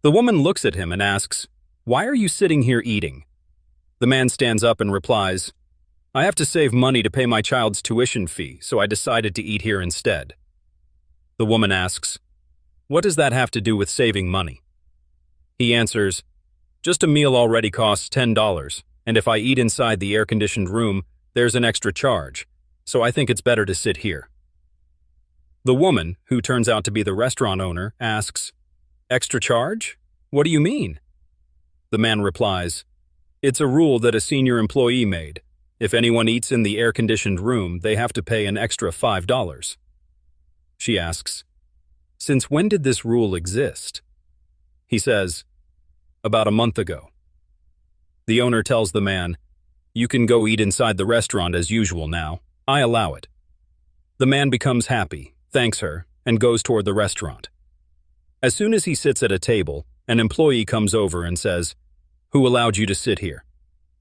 The woman looks at him and asks, "Why are you sitting here eating?" The man stands up and replies, "I have to save money to pay my child's tuition fee, so I decided to eat here instead." The woman asks, "What does that have to do with saving money?" He answers, "Just a meal already costs $10, and if I eat inside the air-conditioned room, there's an extra charge, so I think it's better to sit here." The woman, who turns out to be the restaurant owner, asks, "Extra charge? What do you mean?" The man replies, "It's a rule that a senior employee made. If anyone eats in the air-conditioned room, they have to pay an extra $5. She asks, "Since when did this rule exist?" He says, "About a month ago." The owner tells the man, "You can go eat inside the restaurant as usual now. I allow it." The man becomes happy, thanks her, and goes toward the restaurant. As soon as he sits at a table, an employee comes over and says, "Who allowed you to sit here?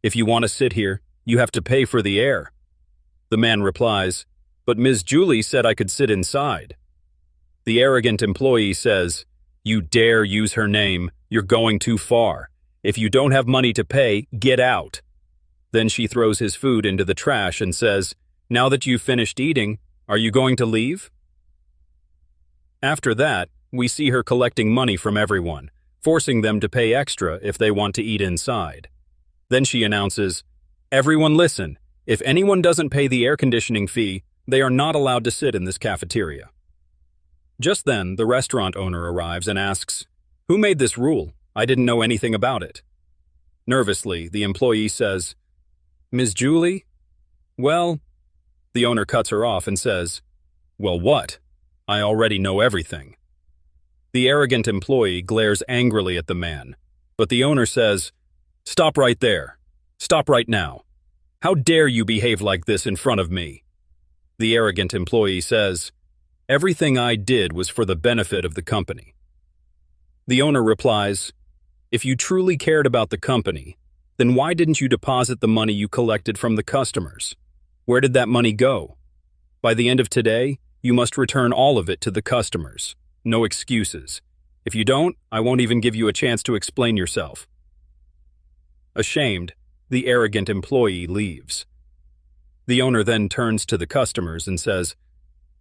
If you want to sit here, you have to pay for the air." The man replies, "But Ms. Julie said I could sit inside." The arrogant employee says, "You dare use her name, you're going too far. If you don't have money to pay, get out." Then she throws his food into the trash and says, "Now that you've finished eating, are you going to leave?" After that, we see her collecting money from everyone, forcing them to pay extra if they want to eat inside. Then she announces, "Everyone listen, if anyone doesn't pay the air conditioning fee, they are not allowed to sit in this cafeteria." Just then, the restaurant owner arrives and asks, "Who made this rule? I didn't know anything about it." Nervously, the employee says, "Ms. Julie?" "Well," the owner cuts her off and says, "Well, what? I already know everything." The arrogant employee glares angrily at the man, but the owner says, "Stop right there. Stop right now. How dare you behave like this in front of me?" The arrogant employee says, "Everything I did was for the benefit of the company." The owner replies, "If you truly cared about the company, then why didn't you deposit the money you collected from the customers? Where did that money go? By the end of today, you must return all of it to the customers. No excuses. If you don't, I won't even give you a chance to explain yourself." Ashamed, the arrogant employee leaves. The owner then turns to the customers and says,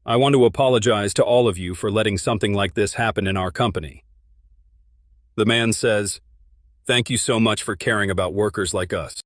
"I want to apologize to all of you for letting something like this happen in our company." The man says, "Thank you so much for caring about workers like us."